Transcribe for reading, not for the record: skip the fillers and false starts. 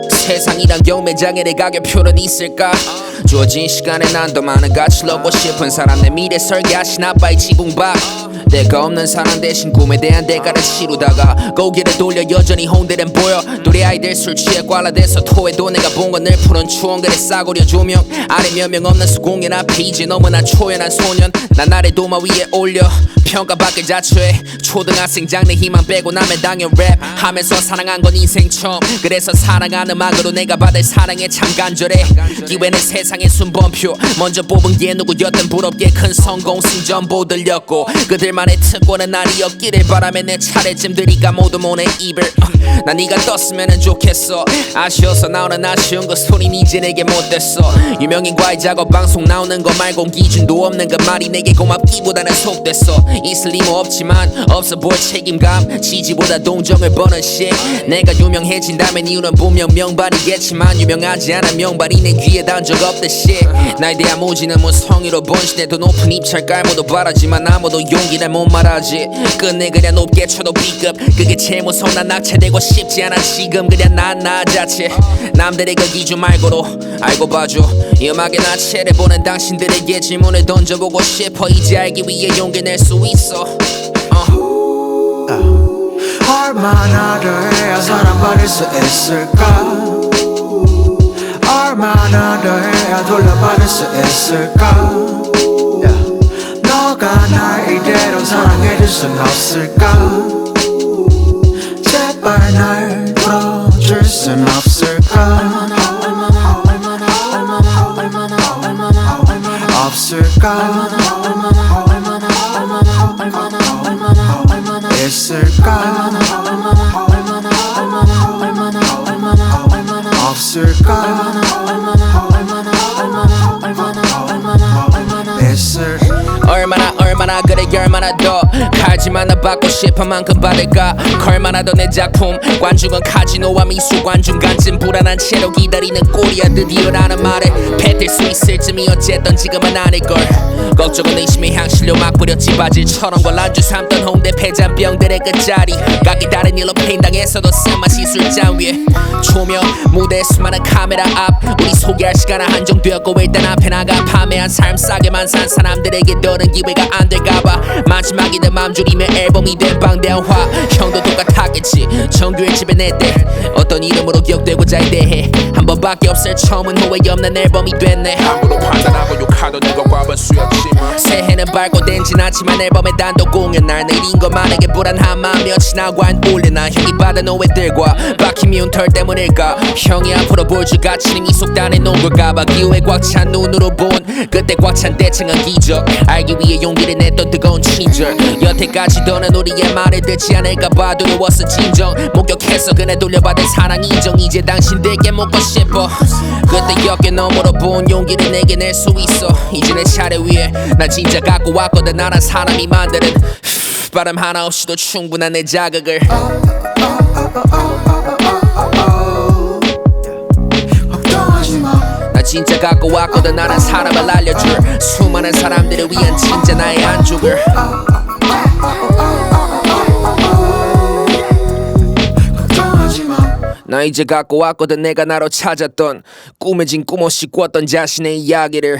세상이란 경매장에 내 가격표는 있을까? 주어진 시간에 난 더 많은 가치를 얻고 싶은 사람 내 미래 설계하신 아빠의 지붕밭 내가 없는 사람 대신 꿈에 대한 대가를 치르다가 고개를 돌려 여전히 홍대는 보여 둘이 아이들 술 취해 꽐라대서 토해도 내가 본 건 늘 푸른 추억들의 싸구려 조명 아래 몇 명 없는 수공연 앞에 이제 너무나 초연한 소년 난 아래 도마 위에 올려 평가받길 자초해 초등학생 장래 희망 빼고 나면 당연 랩 하면서 사랑한 건 인생 처음 그래서 사랑하는 음악으로 내가 받을 사랑에 참 간절해 기회는 세상의 순번표 먼저 뽑은 게 누구였든 부럽게 큰 성공 승전보 들렸고 그들만의 특권은 아니었기를 바라며 내 차례쯤 들이가 모두 모내 입을 난 네가 떴으면 좋겠어 아쉬워서 나오는 아쉬운 그 소린 이제 내게 못됐어 유명인과의 작업 방송 나오는 거 말곤 기준도 없는 그 말이 내게 고맙기보다는 속됐어 있을 리모 없지만 없어 보일 책임감 지지보다 동정을 버는 shit 내가 유명해진다면 이유는 분명 명발이겠지만 유명하지 않은 명발이 내 귀에 닿은 적 없듯이 나에 대한 무지는 무성의로 번신해 더 높은 입찰 깔모도 바라지만 아무도 용기를 못 말하지 끝내 그냥 높게 쳐도 B급 그게 제일 무서운 난 낙찰되고 싶지 않아 지금 그냥 나 자체 남들의 그 기준 말고도 알고 봐줘 이 음악의 나체를 보는 당신들에게 질문을 던져보고 싶어 이제 알기 위해 용기 낼 수 있어 얼마나 더 해야 사랑받을 수 있을까 얼마나 더 해야 돌려받을 수 있을까 너가 날 이대로 사랑해줄 순 없을까 제발 날 풀어줄 순 없을까 없을까 있을까 없을까 얼마나 그래 얼마나 더 하지만 나 받고 싶은 만큼 받을까 얼마나 더 내 작품 관중은 카지노와 미술관 중간쯤 불안한 채로 기다리는 꼴이야 드디어 라는 말에 뱉을 수 있을쯤이 어쨌든 지금은 아닐걸 걱정은 의심의 향실로 막 뿌렸지 바질처럼 걸란주 삼던 홍대 폐잔병들의 끝자리 각기 다른 일로 페인당에서도 쓴맛이 술잔 위에 조명 무대 수많은 카메라 앞 우리 소개할 시간은 한정되었고 일단 앞에 나가 판매한 삶 싸게만 산 사람들에게 더는 기회가 안 될까봐 마지막이든 맘 졸이면 앨범이 된 방대한 화 형도 똑같았겠지 정규일 집에 냈대 어떤 이름으로 기억되고자 대해 한 번밖에 없을 처음은 후회 없는 앨범이 됐네 아무도 판단하고 욕하던 이거 과반 수였지만 새해는 밝고 된 지났지만 앨범의 단독 공연 날 내린 것만에게 불안한 마음이 어찌나고 안 올려나 형이 받은 오해들과 박힌 미운 털 때문일까 형이 앞으로 보여줄 가치는 이 속단에 놓은 걸까봐 기호에 꽉 찬 눈으로 본 그때 꽉 찬 대칭한 기적 알기 위해 용기를 냈던 뜨거운 친절 여태까지 더는 우리의 말을 듣지 않을까봐 두려웠어 진정 목격해서 그네 돌려받은 사랑 인정 이제 당신들께 묻고 싶어 그때 어깨 너머로 본 용기를 내게 낼 수 있어 이제 내 차례 위에 난 진짜 갖고 왔거든 나란 사람이 만드는 바람 하나 없이도 충분한 내 자극을 나 진짜 갖고 왔거든 나란 사람을 알려줄 수많은 사람들을 위한 진짜 나의 안쪽을 나 이제 갖고 왔거든 내가 나로 찾았던 꾸며진 꿈 없이 꿨던 자신의 이야기를